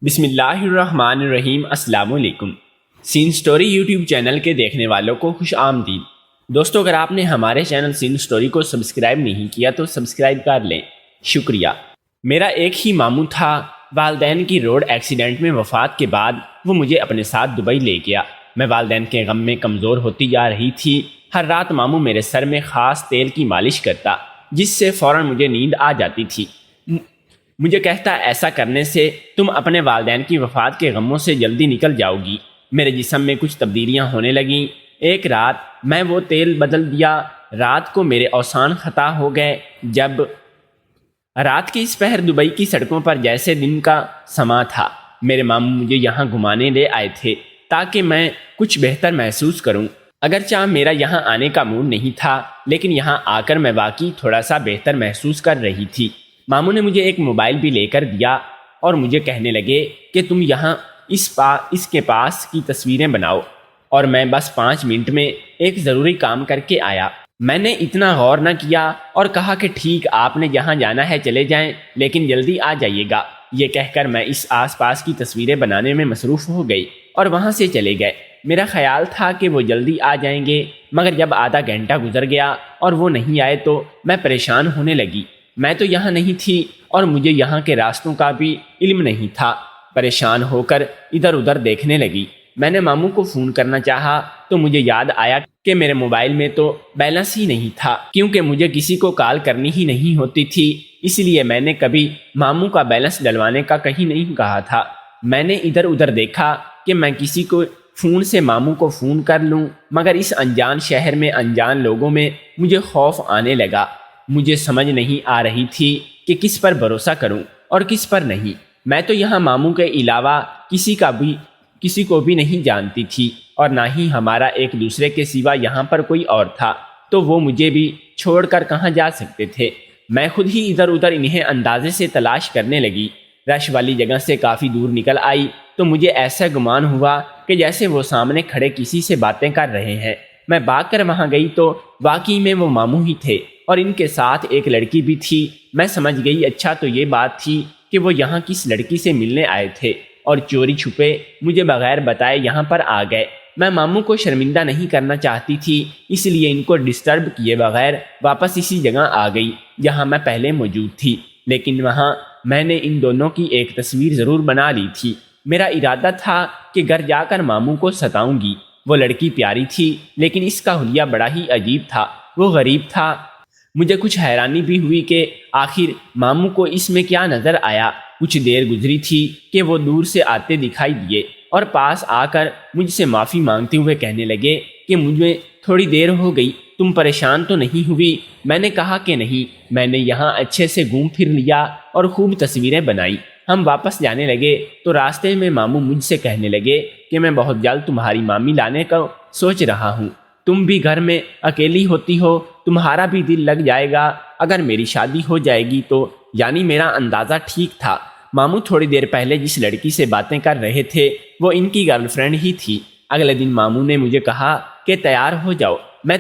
بسم اللہ الرحمن الرحیم۔ السلام علیکم۔ سین سٹوری یوٹیوب چینل کے دیکھنے والوں کو خوش آمدید۔ دوستو، اگر آپ نے ہمارے چینل سین سٹوری کو سبسکرائب نہیں کیا تو سبسکرائب کر لیں، شکریہ۔ میرا ایک ہی ماموں تھا۔ والدین کی روڈ ایکسیڈنٹ میں وفات کے بعد وہ مجھے اپنے ساتھ دبئی لے گیا۔ میں والدین کے غم میں کمزور ہوتی جا رہی تھی۔ ہر رات ماموں میرے سر میں خاص تیل کی مالش کرتا، جس سے فوراً مجھے نیند آ جاتی تھی۔ مجھے کہتا، ایسا کرنے سے تم اپنے والدین کی وفات کے غموں سے جلدی نکل جاؤ گی۔ میرے جسم میں کچھ تبدیلیاں ہونے لگیں۔ ایک رات میں وہ تیل بدل دیا۔ رات کو میرے اوسان خطا ہو گئے۔ جب رات کی اس پہر دبئی کی سڑکوں پر جیسے دن کا سما تھا۔ میرے ماموں مجھے یہاں گھمانے لے آئے تھے تاکہ میں کچھ بہتر محسوس کروں۔ اگرچہ میرا یہاں آنے کا موڈ نہیں تھا، لیکن یہاں آ کر میں واقعی تھوڑا سا بہتر محسوس کر رہی تھی۔ ماموں نے مجھے ایک موبائل بھی لے کر دیا اور مجھے کہنے لگے کہ تم یہاں اس کے پاس کی تصویریں بناؤ، اور میں بس 5 منٹ میں ایک ضروری کام کر کے آیا۔ میں نے اتنا غور نہ کیا اور کہا کہ ٹھیک، آپ نے جہاں جانا ہے چلے جائیں، لیکن جلدی آ جائیے گا۔ یہ کہہ کر میں اس آس پاس کی تصویریں بنانے میں مصروف ہو گئی اور وہاں سے چلے گئے۔ میرا خیال تھا کہ وہ جلدی آ جائیں گے، مگر جب آدھا گھنٹہ گزر گیا اور وہ نہیں آئے تو میں پریشان ہونے لگی۔ میں تو یہاں نہیں تھی اور مجھے یہاں کے راستوں کا بھی علم نہیں تھا۔ پریشان ہو کر ادھر ادھر دیکھنے لگی۔ میں نے ماموں کو فون کرنا چاہا تو مجھے یاد آیا کہ میرے موبائل میں تو بیلنس ہی نہیں تھا، کیونکہ مجھے کسی کو کال کرنی ہی نہیں ہوتی تھی۔ اس لیے میں نے کبھی ماموں کا بیلنس ڈلوانے کا کہیں نہیں کہا تھا۔ میں نے ادھر ادھر دیکھا کہ میں کسی کو فون سے ماموں کو فون کر لوں، مگر اس انجان شہر میں انجان لوگوں میں مجھے خوف آنے لگا۔ مجھے سمجھ نہیں آ رہی تھی کہ کس پر بھروسہ کروں اور کس پر نہیں۔ میں تو یہاں ماموں کے علاوہ کسی کو بھی نہیں جانتی تھی، اور نہ ہی ہمارا ایک دوسرے کے سوا یہاں پر کوئی اور تھا، تو وہ مجھے بھی چھوڑ کر کہاں جا سکتے تھے۔ میں خود ہی ادھر ادھر انہیں اندازے سے تلاش کرنے لگی۔ رش والی جگہ سے کافی دور نکل آئی تو مجھے ایسا گمان ہوا کہ جیسے وہ سامنے کھڑے کسی سے باتیں کر رہے ہیں۔ میں بھاگ کر وہاں گئی تو واقعی میں وہ ماموں ہی تھے، اور ان کے ساتھ ایک لڑکی بھی تھی۔ میں سمجھ گئی، اچھا تو یہ بات تھی کہ وہ یہاں کس لڑکی سے ملنے آئے تھے اور چوری چھپے مجھے بغیر بتائے یہاں پر آ گئے۔ میں ماموں کو شرمندہ نہیں کرنا چاہتی تھی، اس لیے ان کو ڈسٹرب کیے بغیر واپس اسی جگہ آ گئی جہاں میں پہلے موجود تھی۔ لیکن وہاں میں نے ان دونوں کی ایک تصویر ضرور بنا لی تھی۔ میرا ارادہ تھا کہ گھر جا کر ماموں کو ستاؤں گی۔ وہ لڑکی پیاری تھی، لیکن اس کا حلیہ بڑا ہی عجیب تھا۔ وہ غریب تھا۔ مجھے کچھ حیرانی بھی ہوئی کہ آخر ماموں کو اس میں کیا نظر آیا۔ کچھ دیر گزری تھی کہ وہ دور سے آتے دکھائی دیے اور پاس آ کر مجھ سے معافی مانگتے ہوئے کہنے لگے کہ مجھے تھوڑی دیر ہو گئی، تم پریشان تو نہیں ہوئی؟ میں نے کہا کہ نہیں، میں نے یہاں اچھے سے گھوم پھر لیا اور خوب تصویریں بنائی۔ ہم واپس جانے لگے تو راستے میں ماموں مجھ سے کہنے لگے کہ میں بہت جلد تمہاری مامی لانے کا سوچ رہا ہوں۔ تم بھی گھر میں اکیلی ہوتی ہو، تمہارا بھی دل لگ جائے گا اگر میری شادی ہو جائے گی تو۔ یعنی میرا اندازہ ٹھیک تھا۔ ماموں تھوڑی دیر پہلے جس لڑکی سے باتیں کر رہے تھے وہ ان کی گرل فرینڈ ہی تھی۔ اگلے دن ماموں نے مجھے کہا کہ تیار ہو جاؤ، میں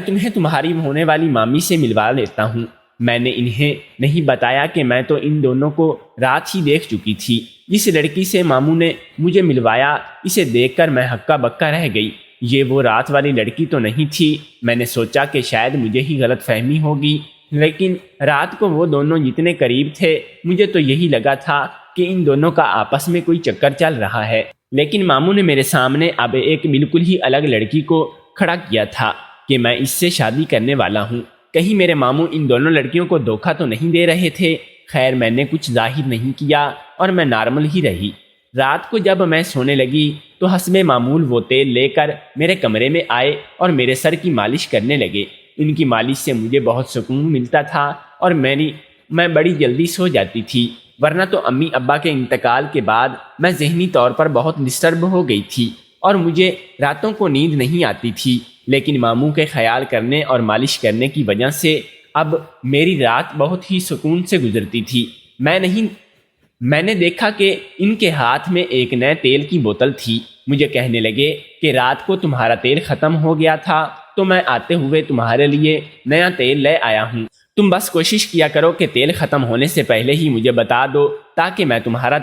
تمہیں تمہاری ہونے والی مامی سے ملوا لیتا ہوں۔ میں نے انہیں نہیں بتایا کہ میں تو ان دونوں کو رات ہی دیکھ چکی تھی۔ جس لڑکی سے ماموں نے مجھے ملوایا، اسے دیکھ کر میں ہکا بکا رہ گئی۔ یہ وہ رات والی لڑکی تو نہیں تھی۔ میں نے سوچا کہ شاید مجھے ہی غلط فہمی ہوگی، لیکن رات کو وہ دونوں جتنے قریب تھے مجھے تو یہی لگا تھا کہ ان دونوں کا آپس میں کوئی چکر چل رہا ہے۔ لیکن ماموں نے میرے سامنے اب ایک بالکل ہی الگ لڑکی کو کھڑا کیا تھا کہ میں اس سے شادی کرنے والا ہوں۔ کہیں میرے ماموں ان دونوں لڑکیوں کو دھوکہ تو نہیں دے رہے تھے؟ خیر، میں نے کچھ ظاہر نہیں کیا اور میں نارمل ہی رہی۔ رات کو جب میں سونے لگی تو حسب معمول وہ تیل لے کر میرے کمرے میں آئے اور میرے سر کی مالش کرنے لگے۔ ان کی مالش سے مجھے بہت سکون ملتا تھا اور میں بڑی جلدی سو جاتی تھی، ورنہ تو امی ابا کے انتقال کے بعد میں ذہنی طور پر بہت ڈسٹرب ہو گئی تھی اور مجھے راتوں کو نیند نہیں آتی تھی۔ لیکن ماموں کے خیال کرنے اور مالش کرنے کی وجہ سے اب میری رات بہت ہی سکون سے گزرتی تھی۔ میں نے دیکھا کہ ان کے ہاتھ میں ایک نئے تیل کی بوتل تھی۔ مجھے کہنے لگے کہ رات کو تمہارا تیل ختم ہو گیا تھا تو میں آتے ہوئے تمہارے لیے نیا تیل لے آیا ہوں، تم بس کوشش کیا کرو کہ تیل ختم ہونے سے پہلے ہی مجھے بتا دو تاکہ میں تمہارا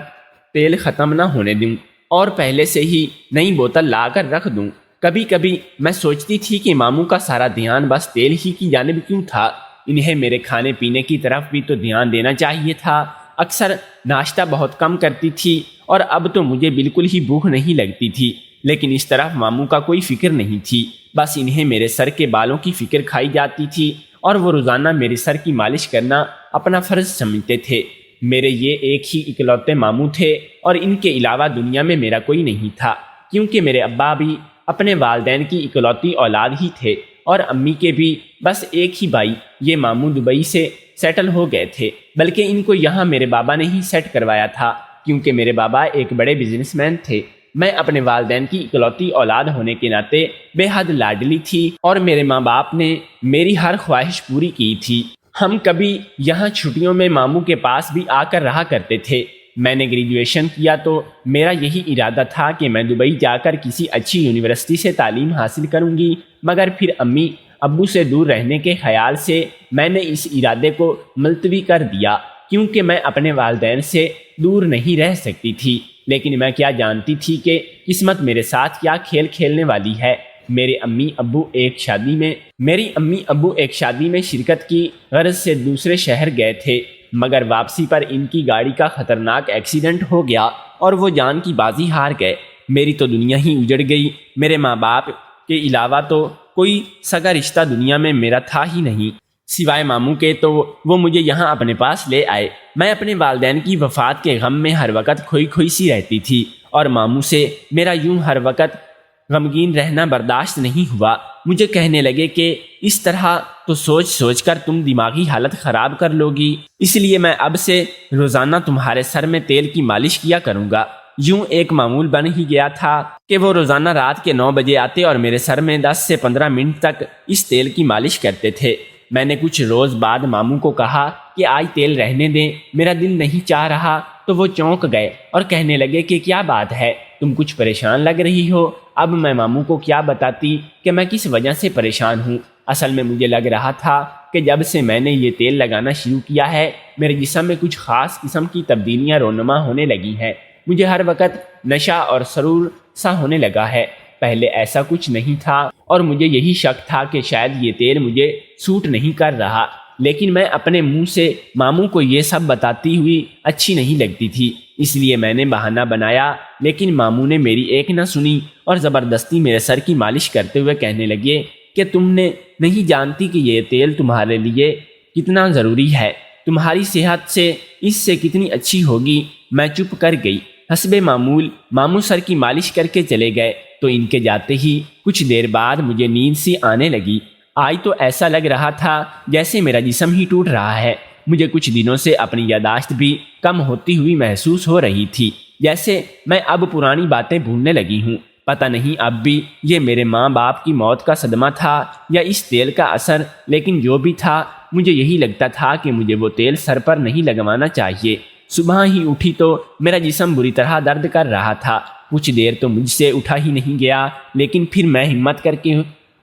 تیل ختم نہ ہونے دوں اور پہلے سے ہی نئی بوتل لا کر رکھ دوں۔ کبھی کبھی میں سوچتی تھی کہ ماموں کا سارا دھیان بس تیل ہی کی جانب کیوں تھا، انہیں میرے کھانے پینے کی طرف بھی تو دھیان دینا چاہیے تھا۔ اکثر ناشتہ بہت کم کرتی تھی اور اب تو مجھے بالکل ہی بھوک نہیں لگتی تھی، لیکن اس طرف ماموں کا کوئی فکر نہیں تھی، بس انہیں میرے سر کے بالوں کی فکر کھائی جاتی تھی اور وہ روزانہ میرے سر کی مالش کرنا اپنا فرض سمجھتے تھے۔ میرے یہ ایک ہی اکلوتے ماموں تھے اور ان کے علاوہ دنیا میں میرا کوئی نہیں تھا، کیونکہ میرے ابا بھی اپنے والدین کی اکلوتی اولاد ہی تھے اور امی کے بھی بس ایک ہی بھائی، یہ ماموں دبئی سے سیٹل ہو گئے تھے، بلکہ ان کو یہاں میرے بابا نے ہی سیٹ کروایا تھا، کیونکہ میرے بابا ایک بڑے بزنس مین تھے۔ میں اپنے والدین کی اکلوتی اولاد ہونے کے ناطے بے حد لاڈلی تھی اور میرے ماں باپ نے میری ہر خواہش پوری کی تھی۔ ہم کبھی یہاں چھٹیوں میں ماموں کے پاس بھی آ کر رہا کرتے تھے۔ میں نے گریجویشن کیا تو میرا یہی ارادہ تھا کہ میں دبئی جا کر کسی اچھی یونیورسٹی سے تعلیم حاصل کروں گی، مگر پھر امی ابو سے دور رہنے کے خیال سے میں نے اس ارادے کو ملتوی کر دیا، کیونکہ میں اپنے والدین سے دور نہیں رہ سکتی تھی۔ لیکن میں کیا جانتی تھی کہ قسمت میرے ساتھ کیا کھیل کھیلنے والی ہے۔ میری امی ابو ایک شادی میں شرکت کی غرض سے دوسرے شہر گئے تھے، مگر واپسی پر ان کی گاڑی کا خطرناک ایکسیڈنٹ ہو گیا اور وہ جان کی بازی ہار گئے۔ میری تو دنیا ہی اجڑ گئی۔ میرے ماں باپ کے علاوہ تو کوئی سگا رشتہ دنیا میں میرا تھا ہی نہیں، سوائے ماموں کے، تو وہ مجھے یہاں اپنے پاس لے آئے۔ میں اپنے والدین کی وفات کے غم میں ہر وقت کھوئی کھوئی سی رہتی تھی اور ماموں سے میرا یوں ہر وقت غمگین رہنا برداشت نہیں ہوا۔ مجھے کہنے لگے کہ اس طرح تو سوچ سوچ کر تم دماغی حالت خراب کر لو گی، اس لیے میں اب سے روزانہ تمہارے سر میں تیل کی مالش کیا کروں گا۔ یوں ایک معمول بن ہی گیا تھا کہ وہ روزانہ رات کے 9 بجے آتے اور میرے سر میں 10 سے 15 منٹ تک اس تیل کی مالش کرتے تھے۔ میں نے کچھ روز بعد ماموں کو کہا کہ آج تیل رہنے دیں، میرا دل نہیں چاہ رہا، تو وہ چونک گئے اور کہنے لگے کہ کیا بات ہے، تم کچھ پریشان لگ رہی ہو۔ اب میں ماموں کو کیا بتاتی کہ میں کس وجہ سے پریشان ہوں۔ اصل میں مجھے لگ رہا تھا کہ جب سے میں نے یہ تیل لگانا شروع کیا ہے، میرے جسم میں کچھ خاص قسم کی تبدیلیاں رونما ہونے لگی ہیں۔ مجھے ہر وقت نشہ اور سرور سا ہونے لگا ہے۔ پہلے ایسا کچھ نہیں تھا اور مجھے یہی شک تھا کہ شاید یہ تیل مجھے سوٹ نہیں کر رہا، لیکن میں اپنے منہ سے ماموں کو یہ سب بتاتی ہوئی اچھی نہیں لگتی تھی، اس لیے میں نے بہانہ بنایا، لیکن ماموں نے میری ایک نہ سنی اور زبردستی میرے سر کی مالش کرتے ہوئے کہنے لگے کہ تم نے نہیں جانتی کہ یہ تیل تمہارے لیے کتنا ضروری ہے، تمہاری صحت سے اس سے کتنی اچھی ہوگی۔ میں چپ کر گئی۔ حسب معمول ماموں سر کی مالش کر کے چلے گئے تو ان کے جاتے ہی کچھ دیر بعد مجھے نیند سی آنے لگی۔ آج تو ایسا لگ رہا تھا جیسے میرا جسم ہی ٹوٹ رہا ہے۔ مجھے کچھ دنوں سے اپنی یادداشت بھی کم ہوتی ہوئی محسوس ہو رہی تھی، جیسے میں اب پرانی باتیں بھولنے لگی ہوں۔ پتہ نہیں اب بھی یہ میرے ماں باپ کی موت کا صدمہ تھا یا اس تیل کا اثر، لیکن جو بھی تھا مجھے یہی لگتا تھا کہ مجھے وہ تیل سر پر نہیں لگوانا چاہیے۔ صبح ہی اٹھی تو میرا جسم بری طرح درد کر رہا تھا۔ کچھ دیر تو مجھ سے اٹھا ہی نہیں گیا، لیکن پھر میں ہمت کر کے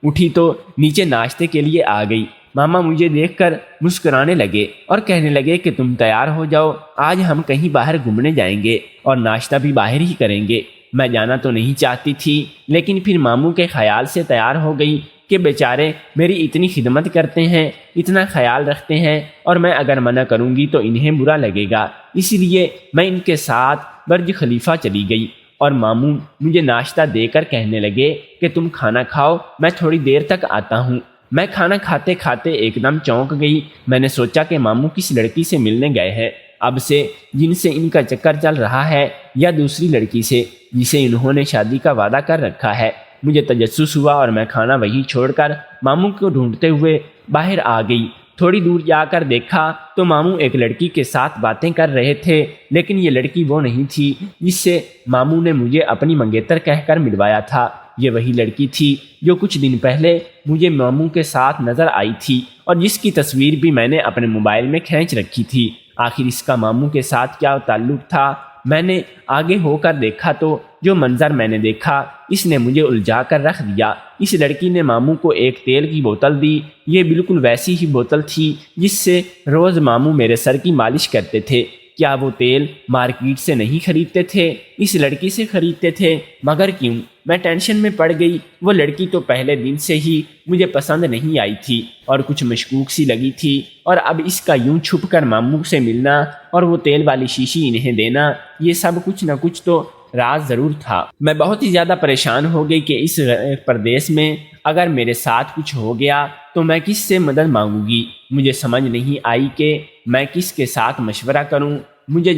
اٹھی تو نیچے ناشتے کے لیے آ گئی۔ ماما مجھے دیکھ کر مسکرانے لگے اور کہنے لگے کہ تم تیار ہو جاؤ، آج ہم کہیں باہر گھومنے جائیں گے اور ناشتہ بھی باہر ہی کریں گے۔ میں جانا تو نہیں چاہتی تھی، لیکن پھر ماموں کے خیال سے تیار ہو گئی کہ بیچارے میری اتنی خدمت کرتے ہیں، اتنا خیال رکھتے ہیں، اور میں اگر منع کروں گی تو انہیں برا لگے گا، اس لیے میں ان کے ساتھ برج خلیفہ چلی گئی اور ماموں مجھے ناشتہ دے کر کہنے لگے کہ تم کھانا کھاؤ، میں تھوڑی دیر تک آتا ہوں۔ میں کھانا کھاتے کھاتے ایک دم چونک گئی۔ میں نے سوچا کہ ماموں کس لڑکی سے ملنے گئے ہیں، اب سے جن سے ان کا چکر چل رہا ہے، یا دوسری لڑکی سے جسے انہوں نے شادی کا وعدہ کر رکھا ہے۔ مجھے تجسس ہوا اور میں کھانا وہیں چھوڑ کر ماموں کو ڈھونڈتے ہوئے باہر آ گئی۔ تھوڑی دور جا کر دیکھا تو ماموں ایک لڑکی کے ساتھ باتیں کر رہے تھے، لیکن یہ لڑکی وہ نہیں تھی جس سے ماموں نے مجھے اپنی منگیتر کہہ کر ملوایا تھا۔ یہ وہی لڑکی تھی جو کچھ دن پہلے مجھے ماموں کے ساتھ نظر آئی تھی اور جس کی تصویر بھی میں نے اپنے موبائل میں کھینچ رکھی تھی۔ آخر اس کا ماموں کے ساتھ کیا تعلق تھا، میں نے آگے ہو کر دیکھا تو جو منظر میں نے دیکھا اس نے مجھے الجھا کر رکھ دیا۔ اس لڑکی نے ماموں کو ایک تیل کی بوتل دی۔ یہ بالکل ویسی ہی بوتل تھی جس سے روز ماموں میرے سر کی مالش کرتے تھے۔ کیا وہ تیل مارکیٹ سے نہیں خریدتے تھے، اس لڑکی سے خریدتے تھے؟ مگر کیوں؟ میں ٹینشن میں پڑ گئی۔ وہ لڑکی تو پہلے دن سے ہی مجھے پسند نہیں آئی تھی اور کچھ مشکوک سی لگی تھی، اور اب اس کا یوں چھپ کر ماموں سے ملنا اور وہ تیل والی شیشی انہیں دینا، یہ سب کچھ نہ کچھ تو راز ضرور تھا۔ میں بہت ہی زیادہ پریشان ہو گئی کہ اس پردیس میں اگر میرے ساتھ کچھ ہو گیا تو میں کس سے مدد مانگوں گی؟ مجھے سمجھ نہیں آئی کہ میں کس کے ساتھ مشورہ کروں۔ مجھے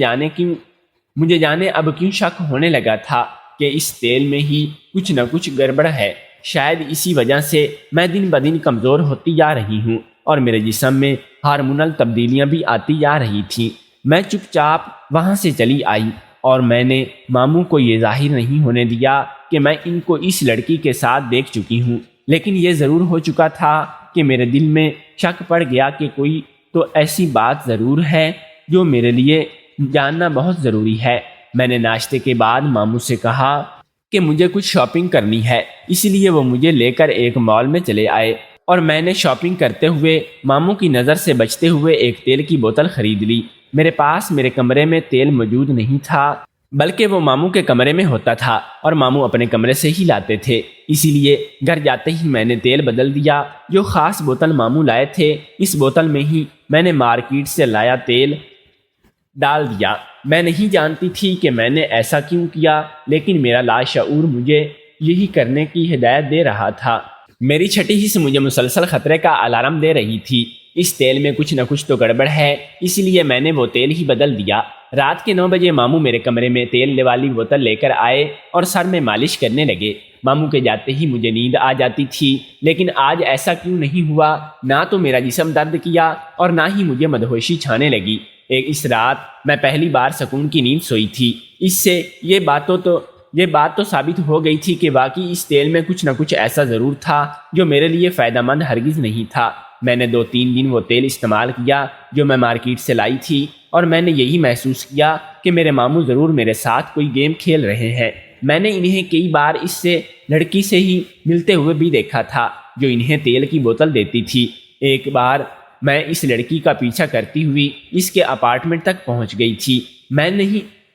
جانے اب کیوں شک ہونے لگا تھا کہ اس تیل میں ہی کچھ نہ کچھ گڑبڑ ہے۔ شاید اسی وجہ سے میں دن بدن کمزور ہوتی جا رہی ہوں اور میرے جسم میں ہارمونل تبدیلیاں بھی آتی جا رہی تھیں۔ میں چپ چاپ وہاں سے چلی آئی اور میں نے ماموں کو یہ ظاہر نہیں ہونے دیا کہ میں ان کو اس لڑکی کے ساتھ دیکھ چکی ہوں، لیکن یہ ضرور ہو چکا تھا کہ میرے دل میں شک پڑ گیا کہ کوئی تو ایسی بات ضرور ہے جو میرے لیے جاننا بہت ضروری ہے۔ میں نے ناشتے کے بعد ماموں سے کہا کہ مجھے کچھ شاپنگ کرنی ہے، اس لیے وہ مجھے لے کر ایک مال میں چلے آئے اور میں نے شاپنگ کرتے ہوئے ماموں کی نظر سے بچتے ہوئے ایک تیل کی بوتل خرید لی۔ میرے پاس میرے کمرے میں تیل موجود نہیں تھا، بلکہ وہ ماموں کے کمرے میں ہوتا تھا اور ماموں اپنے کمرے سے ہی لاتے تھے، اسی لیے گھر جاتے ہی میں نے تیل بدل دیا۔ جو خاص بوتل ماموں لائے تھے اس بوتل میں ہی میں نے مارکیٹ سے لایا تیل ڈال دیا۔ میں نہیں جانتی تھی کہ میں نے ایسا کیوں کیا، لیکن میرا لاشعور مجھے یہی کرنے کی ہدایت دے رہا تھا۔ میری چھٹی حص مجھے مسلسل خطرے کا الارم دے رہی تھی۔ اس تیل میں کچھ نہ کچھ تو گڑبڑ ہے، اس لیے میں نے وہ تیل ہی بدل دیا۔ رات کے 9 بجے ماموں میرے کمرے میں تیل والی بوتل لے کر آئے اور سر میں مالش کرنے لگے۔ ماموں کے جاتے ہی مجھے نیند آ جاتی تھی، لیکن آج ایسا کیوں نہیں ہوا؟ نہ تو میرا جسم درد کیا اور نہ ہی مجھے مدہوشی چھانے لگی۔ اس رات میں پہلی بار سکون کی نیند سوئی تھی۔ اس سے یہ بات تو ثابت ہو گئی تھی کہ واقعی اس تیل میں کچھ نہ کچھ ایسا ضرور تھا جو میرے لیے فائدہ مند ہرگز نہیں تھا۔ میں نے 2-3 دن وہ تیل استعمال کیا جو میں مارکیٹ سے لائی تھی، اور میں نے یہی محسوس کیا کہ میرے ماموں ضرور میرے ساتھ کوئی گیم کھیل رہے ہیں۔ میں نے انہیں کئی بار اس سے لڑکی سے ہی ملتے ہوئے بھی دیکھا تھا جو انہیں تیل کی بوتل دیتی تھی۔ ایک بار میں اس لڑکی کا پیچھا کرتی ہوئی اس کے اپارٹمنٹ تک پہنچ گئی تھی۔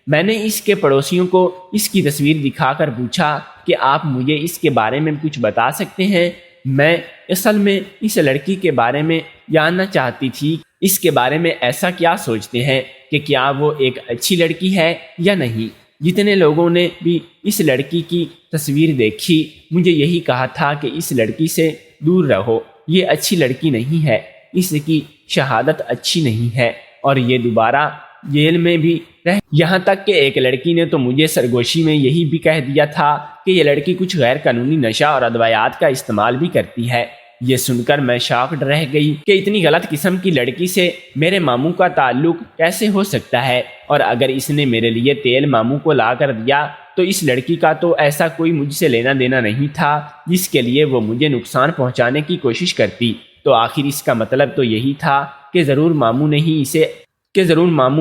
میں نے اس کے پڑوسیوں کو اس کی تصویر دکھا کر پوچھا کہ آپ مجھے اس کے بارے میں کچھ بتا سکتے ہیں؟ میں اصل میں اس لڑکی کے بارے میں جاننا چاہتی تھی، اس کے بارے میں ایسا کیا سوچتے ہیں کہ کیا وہ ایک اچھی لڑکی ہے یا نہیں۔ جتنے لوگوں نے بھی اس لڑکی کی تصویر دیکھی مجھے یہی کہا تھا کہ اس لڑکی سے دور رہو، یہ اچھی لڑکی نہیں ہے، اس کی شہادت اچھی نہیں ہے اور یہ دوبارہ جیل میں بھی یہاں تک کہ ایک لڑکی نے تو مجھے سرگوشی میں یہی بھی کہہ دیا تھا کہ یہ لڑکی کچھ غیر قانونی نشہ اور ادویات کا استعمال بھی کرتی ہے۔ یہ سن کر میں شاکڈ رہ گئی کہ اتنی غلط قسم کی لڑکی سے میرے ماموں کا تعلق کیسے ہو سکتا ہے، اور اگر اس نے میرے لیے تیل ماموں کو لا کر دیا تو اس لڑکی کا تو ایسا کوئی مجھ سے لینا دینا نہیں تھا جس کے لیے وہ مجھے نقصان پہنچانے کی کوشش کرتی۔ تو آخر اس کا مطلب تو یہی تھا کہ ضرور ماموں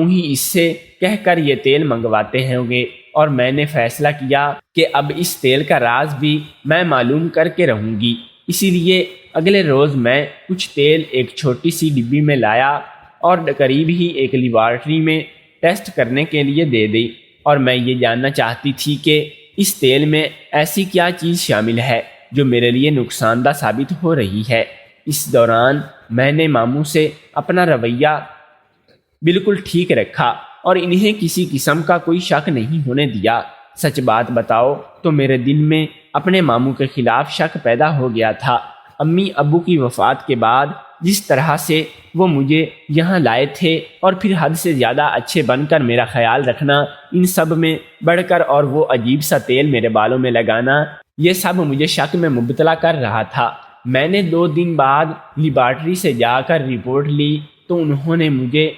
ہی اس سے کہہ کر یہ تیل منگواتے ہوں گے، اور میں نے فیصلہ کیا کہ اب اس تیل کا راز بھی میں معلوم کر کے رہوں گی۔ اسی لیے اگلے روز میں کچھ تیل ایک چھوٹی سی ڈبی میں لایا اور قریب ہی ایک لیبارٹری میں ٹیسٹ کرنے کے لیے دے دی، اور میں یہ جاننا چاہتی تھی کہ اس تیل میں ایسی کیا چیز شامل ہے جو میرے لیے نقصان دہ ثابت ہو رہی ہے۔ اس دوران میں نے ماموں سے اپنا رویہ بالکل ٹھیک رکھا اور انہیں کسی قسم کا کوئی شک نہیں ہونے دیا۔ سچ بات بتاؤ تو میرے دل میں اپنے ماموں کے خلاف شک پیدا ہو گیا تھا۔ امی ابو کی وفات کے بعد جس طرح سے وہ مجھے یہاں لائے تھے اور پھر حد سے زیادہ اچھے بن کر میرا خیال رکھنا، ان سب میں بڑھ کر اور وہ عجیب سا تیل میرے بالوں میں لگانا، یہ سب مجھے شک میں مبتلا کر رہا تھا۔ میں نے 2 دن بعد لیبارٹری سے جا کر رپورٹ لی تو انہوں نے مجھے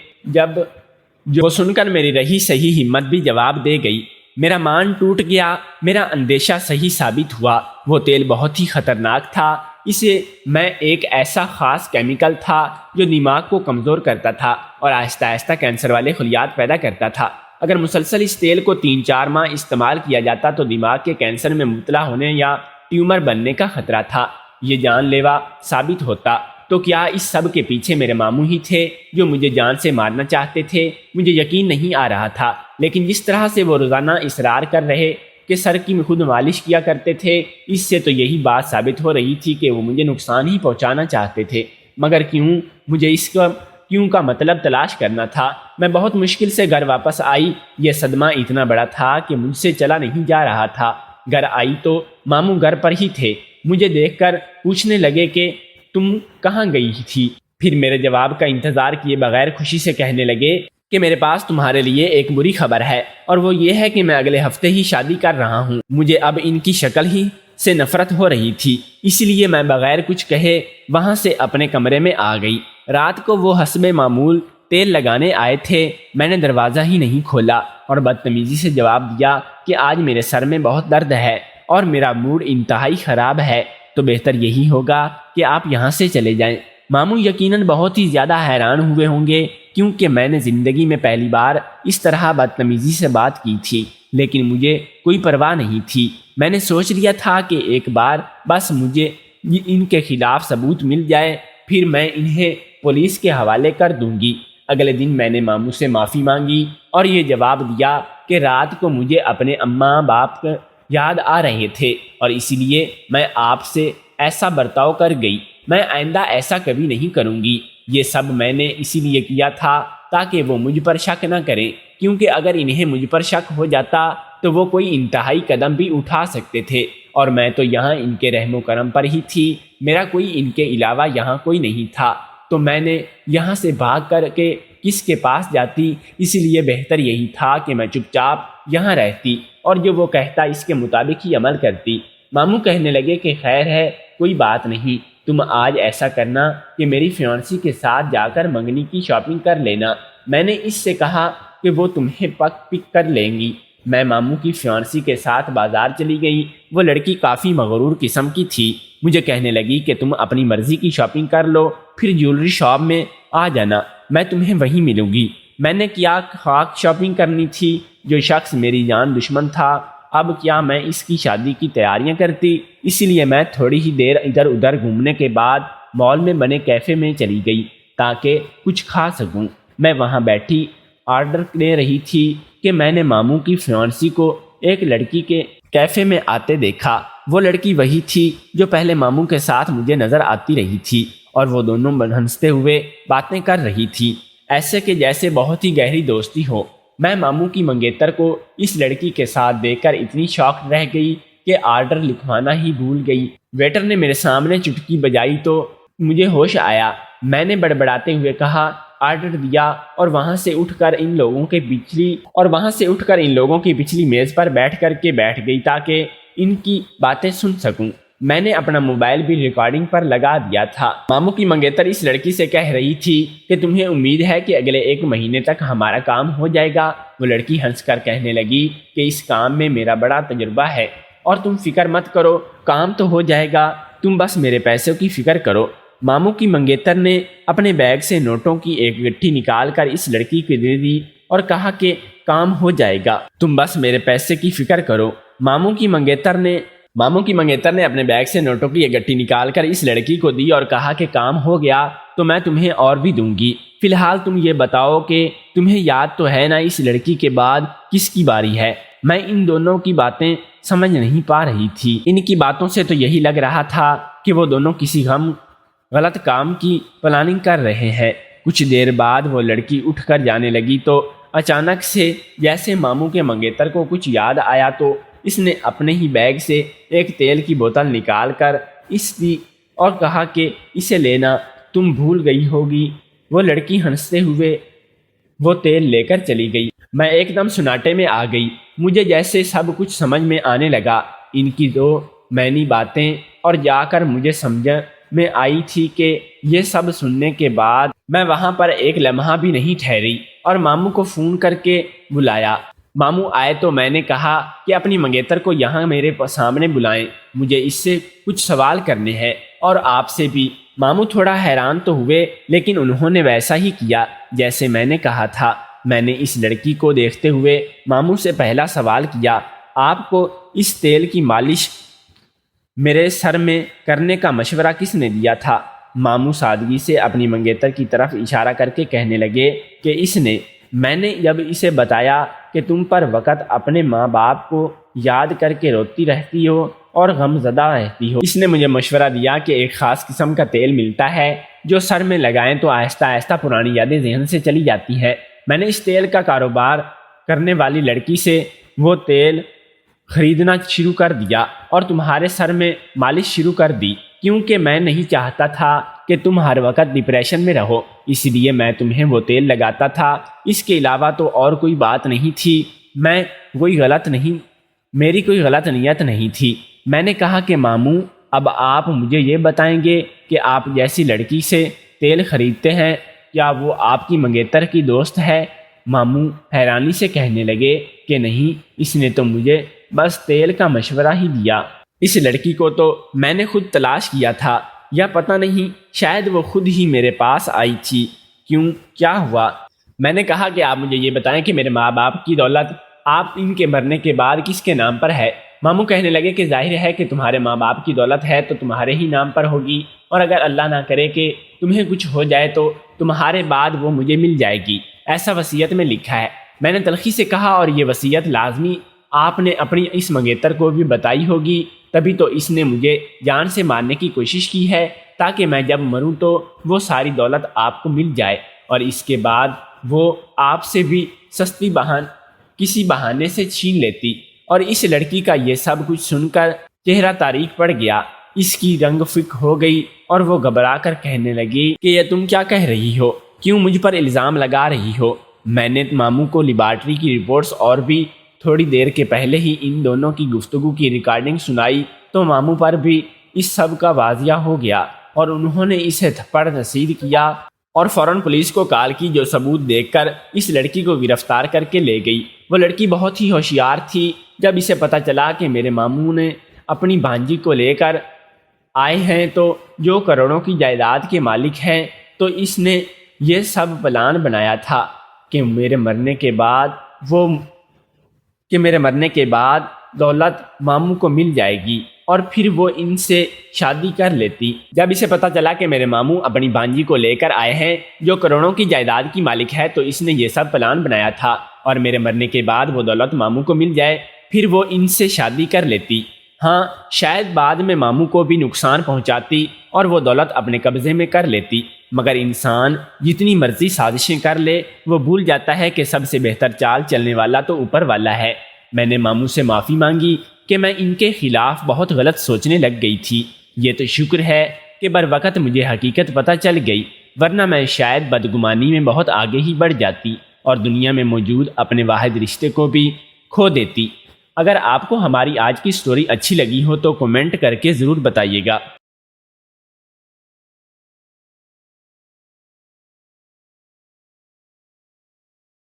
جو سن کر میری رہی صحیح ہمت بھی جواب دے گئی۔ میرا مان ٹوٹ گیا، میرا اندیشہ صحیح ثابت ہوا۔ وہ تیل بہت ہی خطرناک تھا، اسے میں ایک ایسا خاص کیمیکل تھا جو دماغ کو کمزور کرتا تھا اور آہستہ آہستہ کینسر والے خلیات پیدا کرتا تھا۔ اگر مسلسل اس تیل کو 3-4 ماہ استعمال کیا جاتا تو دماغ کے کینسر میں مبتلا ہونے یا ٹیومر بننے کا خطرہ تھا۔ یہ جان لیوا ثابت ہوتا تو کیا اس سب کے پیچھے میرے ماموں ہی تھے جو مجھے جان سے مارنا چاہتے تھے؟ مجھے یقین نہیں آ رہا تھا، لیکن جس طرح سے وہ روزانہ اصرار کر رہے کہ سر کی خود مالش کیا کرتے تھے، اس سے تو یہی بات ثابت ہو رہی تھی کہ وہ مجھے نقصان ہی پہنچانا چاہتے تھے۔ مگر مجھے اس کا مطلب تلاش کرنا تھا۔ میں بہت مشکل سے گھر واپس آئی۔ یہ صدمہ اتنا بڑا تھا کہ مجھ سے چلا نہیں جا رہا تھا۔ گھر آئی تو ماموں گھر پر ہی تھے۔ مجھے دیکھ کر پوچھنے لگے کہ تم کہاں گئی تھی؟ پھر میرے جواب کا انتظار کیے بغیر خوشی سے کہنے لگے کہ میرے پاس تمہارے لیے ایک بری خبر ہے، اور وہ یہ ہے کہ میں اگلے ہفتے ہی شادی کر رہا ہوں۔ مجھے اب ان کی شکل ہی سے نفرت ہو رہی تھی، اس لیے میں بغیر کچھ کہے وہاں سے اپنے کمرے میں آ گئی۔ رات کو وہ حسب معمول تیل لگانے آئے تھے۔ میں نے دروازہ ہی نہیں کھولا اور بدتمیزی سے جواب دیا کہ آج میرے سر میں بہت درد ہے اور میرا موڈ انتہائی خراب ہے، تو بہتر یہی ہوگا کہ آپ یہاں سے چلے جائیں۔ ماموں یقیناً بہت ہی زیادہ حیران ہوئے ہوں گے، کیونکہ میں نے زندگی میں پہلی بار اس طرح بدتمیزی سے بات کی تھی، لیکن مجھے کوئی پرواہ نہیں تھی۔ میں نے سوچ لیا تھا کہ ایک بار بس مجھے ان کے خلاف ثبوت مل جائے، پھر میں انہیں پولیس کے حوالے کر دوں گی۔ اگلے دن میں نے ماموں سے معافی مانگی اور یہ جواب دیا کہ رات کو مجھے اپنے اماں باپ یاد آ رہے تھے اور اسی لیے میں آپ سے ایسا برتاؤ کر گئی۔ میں آئندہ ایسا کبھی نہیں کروں گی۔ یہ سب میں نے اسی لیے کیا تھا تاکہ وہ مجھ پر شک نہ کریں، کیونکہ اگر انہیں مجھ پر شک ہو جاتا تو وہ کوئی انتہائی قدم بھی اٹھا سکتے تھے، اور میں تو یہاں ان کے رحم و کرم پر ہی تھی۔ میرا کوئی ان کے علاوہ یہاں کوئی نہیں تھا، تو میں نے یہاں سے بھاگ کر کے کس کے پاس جاتی؟ اسی لیے بہتر یہی تھا کہ میں چپ چاپ یہاں رہتی اور جو وہ کہتا اس کے مطابق ہی عمل کرتی۔ ماموں کہنے لگے کہ خیر ہے، کوئی بات نہیں، تم آج ایسا کرنا کہ میری فیانسی کے ساتھ جا کر منگنی کی شاپنگ کر لینا۔ میں نے اس سے کہا کہ وہ تمہیں پک کر لیں گی۔ میں ماموں کی فیانسی کے ساتھ بازار چلی گئی۔ وہ لڑکی کافی مغرور قسم کی تھی۔ مجھے کہنے لگی کہ تم اپنی مرضی کی شاپنگ کر لو، پھر جیولری شاپ میں آ جانا، میں تمہیں وہیں ملوں گی۔ میں نے کیا خاک شاپنگ کرنی تھی؟ جو شخص میری جان دشمن تھا، اب کیا میں اس کی شادی کی تیاریاں کرتی؟ اسی لیے میں تھوڑی ہی دیر ادھر ادھر گھومنے کے بعد مال میں بنے کیفے میں چلی گئی تاکہ کچھ کھا سکوں۔ میں وہاں بیٹھی آرڈر دے رہی تھی کہ میں نے ماموں کی فیانسی کو ایک لڑکی کے کیفے میں آتے دیکھا۔ وہ لڑکی وہی تھی جو پہلے ماموں کے ساتھ مجھے نظر آتی رہی تھی، اور وہ دونوں ہنستے ہوئے باتیں کر رہی تھی، ایسے کہ جیسے بہت ہی گہری دوستی ہو۔ میں ماموں کی منگیتر کو اس لڑکی کے ساتھ دیکھ کر اتنی شاکڈ رہ گئی کہ آرڈر لکھوانا ہی بھول گئی۔ ویٹر نے میرے سامنے چٹکی بجائی تو مجھے ہوش آیا۔ میں نے بڑبڑاتے ہوئے کہا، آرڈر دیا، اور وہاں سے اٹھ کر ان لوگوں کی پچھلی میز پر بیٹھ گئی تاکہ ان کی باتیں سن سکوں۔ میں نے اپنا موبائل بھی ریکارڈنگ پر لگا دیا تھا۔ ماموں کی منگیتر اس لڑکی سے کہہ رہی تھی کہ تمہیں امید ہے کہ اگلے 1 مہینے تک ہمارا کام ہو جائے گا؟ وہ لڑکی ہنس کر کہنے لگی کہ اس کام میں میرا بڑا تجربہ ہے اور تم فکر مت کرو، کام تو ہو جائے گا، تم بس میرے پیسوں کی فکر کرو۔ ماموں کی منگیتر نے اپنے بیگ سے نوٹوں کی ایک گٹھی نکال کر اس لڑکی کو دے دی اور کہا کہ کام ہو جائے گا، تم بس میرے پیسے کی فکر کرو۔ ماموں کی منگیتر نے اپنے بیگ سے نوٹوں کی ایک گٹھی نکال کر اس لڑکی کو دی اور کہا کہ کام ہو گیا تو میں تمہیں اور بھی دوں گی۔ فی الحال تم یہ بتاؤ کہ تمہیں یاد تو ہے نا اس لڑکی کے بعد کس کی باری ہے؟ میں ان دونوں کی باتیں سمجھ نہیں پا رہی تھی۔ ان کی باتوں سے تو یہی لگ رہا تھا کہ وہ دونوں کسی غلط کام کی پلاننگ کر رہے ہیں۔ کچھ دیر بعد وہ لڑکی اٹھ کر جانے لگی تو اچانک سے جیسے ماموں کے منگیتر کو کچھ یاد آیا تو اس نے اپنے ہی بیگ سے ایک تیل کی بوتل نکال کر دی اور کہا کہ اسے لینا، تم بھول گئی ہوگی۔ وہ لڑکی ہنستے ہوئے وہ تیل لے کر چلی گئی۔ میں ایک دم سناٹے میں آ گئی۔ مجھے جیسے سب کچھ سمجھ میں آنے لگا۔ ان کی دو معنی باتیں، اور جا کر مجھے سمجھ میں آئی تھی کہ یہ سب سننے کے بعد میں وہاں پر ایک لمحہ بھی نہیں ٹھہری اور ماموں کو فون کر کے بلایا۔ ماموں آئے تو میں نے کہا کہ اپنی منگیتر کو یہاں میرے سامنے بلائیں، مجھے اس سے کچھ سوال کرنے ہیں اور آپ سے بھی۔ ماموں تھوڑا حیران تو ہوئے، لیکن انہوں نے ویسا ہی کیا جیسے میں نے کہا تھا۔ میں نے اس لڑکی کو دیکھتے ہوئے ماموں سے پہلا سوال کیا، آپ کو اس تیل کی مالش میرے سر میں کرنے کا مشورہ کس نے دیا تھا؟ ماموں سادگی سے اپنی منگیتر کی طرف اشارہ کر کے کہنے لگے کہ اس نے۔ میں نے جب اسے بتایا کہ تم پر وقت اپنے ماں باپ کو یاد کر کے روتی رہتی ہو اور غم زدہ رہتی ہو، اس نے مجھے مشورہ دیا کہ ایک خاص قسم کا تیل ملتا ہے جو سر میں لگائیں تو آہستہ آہستہ پرانی یادیں ذہن سے چلی جاتی ہیں۔ میں نے اس تیل کا کاروبار کرنے والی لڑکی سے وہ تیل خریدنا شروع کر دیا اور تمہارے سر میں مالش شروع کر دی، کیونکہ میں نہیں چاہتا تھا کہ تم ہر وقت ڈپریشن میں رہو، اس لیے میں تمہیں وہ تیل لگاتا تھا۔ اس کے علاوہ تو اور کوئی بات نہیں تھی، میری کوئی غلط نیت نہیں تھی۔ میں نے کہا کہ ماموں، اب آپ مجھے یہ بتائیں گے کہ آپ جیسی لڑکی سے تیل خریدتے ہیں، کیا وہ آپ کی منگیتر کی دوست ہے؟ ماموں حیرانی سے کہنے لگے کہ نہیں، اس نے تو مجھے بس تیل کا مشورہ ہی دیا۔ اس لڑکی کو تو میں نے خود تلاش کیا تھا، یا پتہ نہیں شاید وہ خود ہی میرے پاس آئی تھی۔ کیوں، کیا ہوا؟ میں نے کہا کہ آپ مجھے یہ بتائیں کہ میرے ماں باپ کی دولت آپ ان کے مرنے کے بعد کس کے نام پر ہے؟ ماموں کہنے لگے کہ ظاہر ہے کہ تمہارے ماں باپ کی دولت ہے تو تمہارے ہی نام پر ہوگی، اور اگر اللہ نہ کرے کہ تمہیں کچھ ہو جائے تو تمہارے بعد وہ مجھے مل جائے گی، ایسا وصیت میں لکھا ہے۔ میں نے تلخی سے کہا، اور یہ وصیت لازمی آپ نے اپنی اس منگیتر کو بھی بتائی ہوگی، تبھی تو اس نے مجھے جان سے مارنے کی کوشش کی ہے تاکہ میں جب مروں تو وہ ساری دولت آپ کو مل جائے، اور اس کے بعد وہ آپ سے بھی سستی کسی بہانے سے چھین لیتی۔ اور اس لڑکی کا یہ سب کچھ سن کر چہرہ تاریک پڑ گیا، اس کی رنگ فک ہو گئی اور وہ گھبرا کر کہنے لگی کہ یہ تم کیا کہہ رہی ہو؟ کیوں مجھ پر الزام لگا رہی ہو؟ میں نے ماموں کو لیبارٹری کی رپورٹس اور بھی تھوڑی دیر کے پہلے ہی ان دونوں کی گفتگو کی ریکارڈنگ سنائی تو ماموں پر بھی اس سب کا واضح ہو گیا، اور انہوں نے اسے تھپڑ رسید کیا اور فوراً پولیس کو کال کی، جو ثبوت دیکھ کر اس لڑکی کو گرفتار کر کے لے گئی۔ وہ لڑکی بہت ہی ہوشیار تھی، جب اسے پتہ چلا کہ میرے ماموں نے اپنی بھانجی کو لے کر آئے ہیں تو جو کروڑوں کی جائیداد کے مالک ہیں، تو اس نے یہ سب پلان بنایا تھا کہ میرے مرنے کے بعد دولت ماموں کو مل جائے گی اور پھر وہ ان سے شادی کر لیتی۔ جب اسے پتہ چلا کہ میرے ماموں اپنی بھانجی کو لے کر آئے ہیں جو کروڑوں کی جائیداد کی مالک ہے، تو اس نے یہ سب پلان بنایا تھا اور میرے مرنے کے بعد وہ دولت ماموں کو مل جائے، پھر وہ ان سے شادی کر لیتی۔ ہاں، شاید بعد میں ماموں کو بھی نقصان پہنچاتی اور وہ دولت اپنے قبضے میں کر لیتی، مگر انسان جتنی مرضی سازشیں کر لے وہ بھول جاتا ہے کہ سب سے بہتر چال چلنے والا تو اوپر والا ہے۔ میں نے ماموں سے معافی مانگی کہ میں ان کے خلاف بہت غلط سوچنے لگ گئی تھی۔ یہ تو شکر ہے کہ بر وقت مجھے حقیقت پتہ چل گئی، ورنہ میں شاید بدگمانی میں بہت آگے ہی بڑھ جاتی اور دنیا میں موجود اپنے واحد رشتے کو بھی کھو دیتی۔ اگر آپ کو ہماری آج کی سٹوری اچھی لگی ہو تو کمنٹ کر کے ضرور بتائیے گا۔